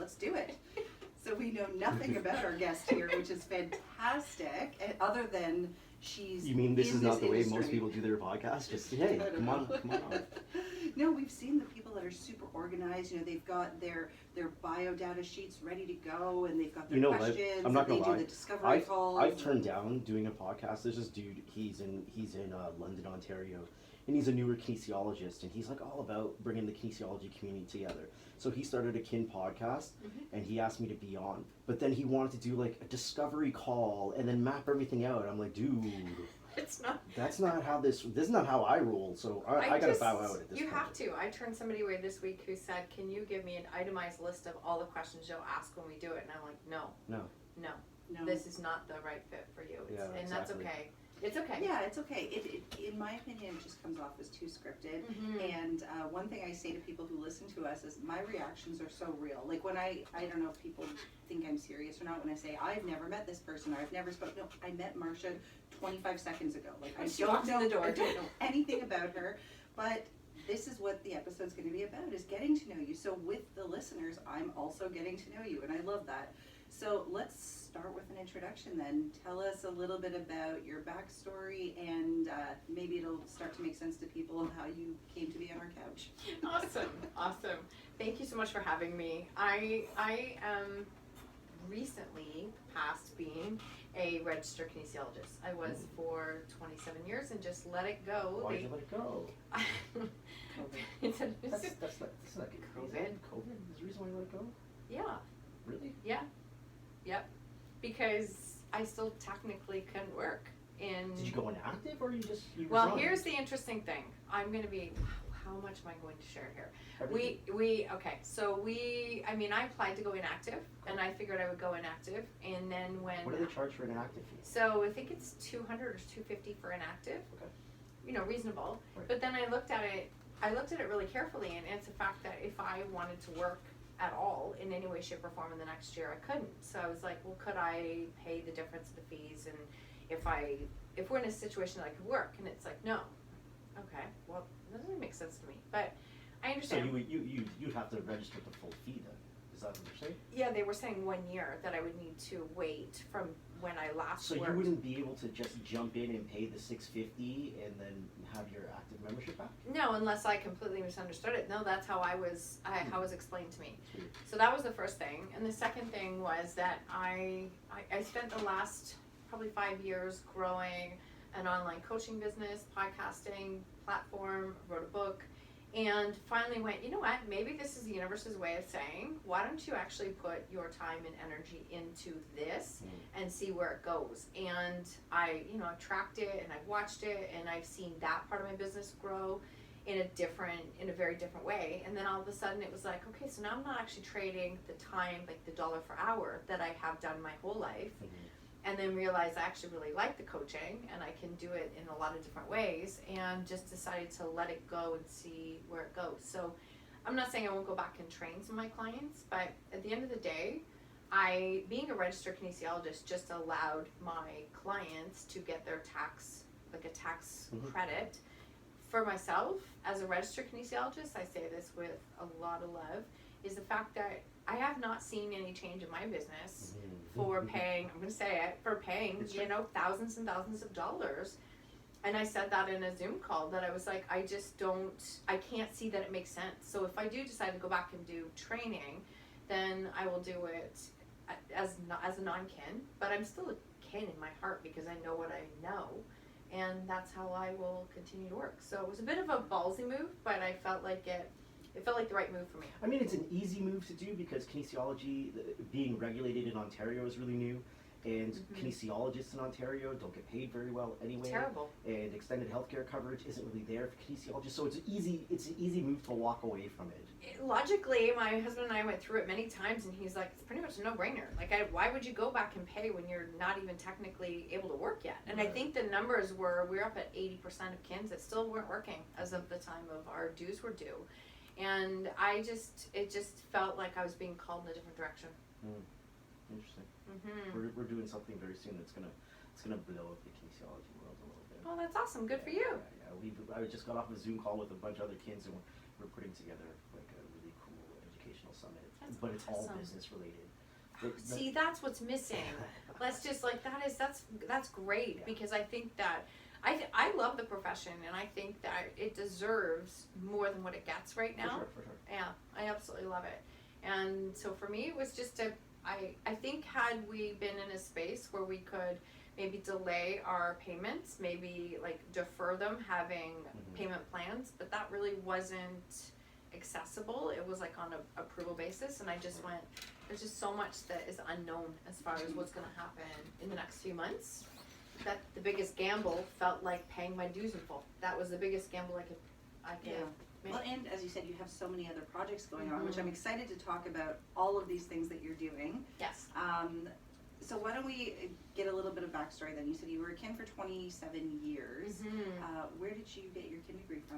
let's do it. So we know nothing about our guest here, which is fantastic, other than she's You mean this is not the way industry. most people do their podcast? Just, hey, come on. No, we've seen the people that are super organized. You know, they've got their bio data sheets ready to go, and they've got their questions. I'm not gonna lie. They do the discovery calls. I've turned down doing a podcast. There's this dude. He's in London, Ontario, and he's a newer kinesiologist, and he's like all about bringing the kinesiology community together. So he started a kin podcast, and he asked me to be on. But then he wanted to do like a discovery call and then map everything out. I'm like, dude. It's not. That's not how this is not how I roll. So I gotta bow out at this You point. have to. I turned somebody away this week who said, "Can you give me an itemized list of all the questions you'll ask when we do it?" And I'm like, no. This is not the right fit for you. And that's okay. It's okay. Yeah, it's okay. It in my opinion, it just comes off as too scripted. And one thing I say to people who listen to us is my reactions are so real. Like when I don't know if people think I'm serious or not when I say I've never met this person or I've never spoken. No, I met Marsha 25 seconds ago. Like I don't know anything about her, but this is what the episode's going to be about, is getting to know you. So with the listeners, I'm also getting to know you, and I love that. So let's start with an introduction then. Tell us a little bit about your backstory, and maybe it'll start to make sense to people how you came to be on our couch. Awesome. Thank you so much for having me. I am recently past being a registered kinesiologist. I was for 27 years and just let it go. Why did you let it go? That's not COVID. COVID is the reason why you let it go? Yeah. Really? Yeah. Yep. Because I still technically couldn't work. Did you go inactive or you Well, here's the interesting thing. I'm going to be, how much am I going to share here? I applied to go inactive, and I figured I would go inactive, and then when... What do they charge for an inactive fee? So I think it's $200 or $250 for inactive. Okay. You know, reasonable. Right. But then I looked at it really carefully, and it's the fact that if I wanted to work at all in any way, shape, or form in the next year, I couldn't. So I was like, well, could I pay the difference of the fees, and if we're in a situation that I could work? And it's like, no. Okay, well, that doesn't make sense to me, but I understand. So you'd have to register the full fee then? Is that what you're saying? Yeah, they were saying 1 year that I would need to wait from when I last worked. So you wouldn't be able to just jump in and pay the $650 and then have your active membership back? No, unless I completely misunderstood it. No, that's how how it was explained to me. So that was the first thing. And the second thing was that I spent the last probably 5 years growing an online coaching business, podcasting platform, wrote a book, and finally went, you know what, maybe this is the universe's way of saying, why don't you actually put your time and energy into this and see where it goes? And I've tracked it and I've watched it, and I've seen that part of my business grow in a very different way. And then all of a sudden it was like, okay, so now I'm not actually trading the time, like the dollar per hour that I have done my whole life. And then realized I actually really like the coaching and I can do it in a lot of different ways, and just decided to let it go and see where it goes. So I'm not saying I won't go back and train some of my clients, but at the end of the day, being a registered kinesiologist just allowed my clients to get their tax credit. For myself, as a registered kinesiologist, I say this with a lot of love, is the fact that I have not seen any change in my business for paying, I'm going to say it, for paying, thousands and thousands of dollars. And I said that in a Zoom call, that I was like, I can't see that it makes sense. So if I do decide to go back and do training, then I will do it as a non-kin, but I'm still a kin in my heart because I know what I know. And that's how I will continue to work. So it was a bit of a ballsy move, but I felt like it felt like the right move for me. I mean, it's an easy move to do because kinesiology, being regulated in Ontario, is really new. And kinesiologists in Ontario don't get paid very well anyway. Terrible. And extended healthcare coverage isn't really there for kinesiologists. So it's an easy move to walk away from it. Logically, my husband and I went through it many times, and he's like, it's pretty much a no-brainer. Like, why would you go back and pay when you're not even technically able to work yet? And I think the numbers we're up at 80% of kins that still weren't working as of the time of our dues were due. And it just felt like I was being called in a different direction. Interesting. We're doing something very soon that's gonna blow up the kinesiology world a little bit. Oh, that's awesome. Good for you. I just got off a Zoom call with a bunch of other kids, and we're putting together like a really cool educational summit. but it's all awesome. business related. See, that's what's missing. Let's just like that's great Yeah. because I think that I love the profession and I think that it deserves more than what it gets right now. For sure. Yeah, I absolutely love it. And so for me, it was just I think had we been in a space where we could maybe delay our payments, maybe like defer them, having payment plans, but that really wasn't accessible. It was like on a approval basis, and I just went, there's just so much that is unknown as far as what's gonna happen in the next few months. That the biggest gamble felt like paying my dues in full. That was the biggest gamble I could Yeah. make. Well, and as you said, you have so many other projects going on, which I'm excited to talk about all of these things that you're doing. Yes. So why don't we get a little bit of backstory then? You said you were a kin for 27 years. Where did you get your kin degree from?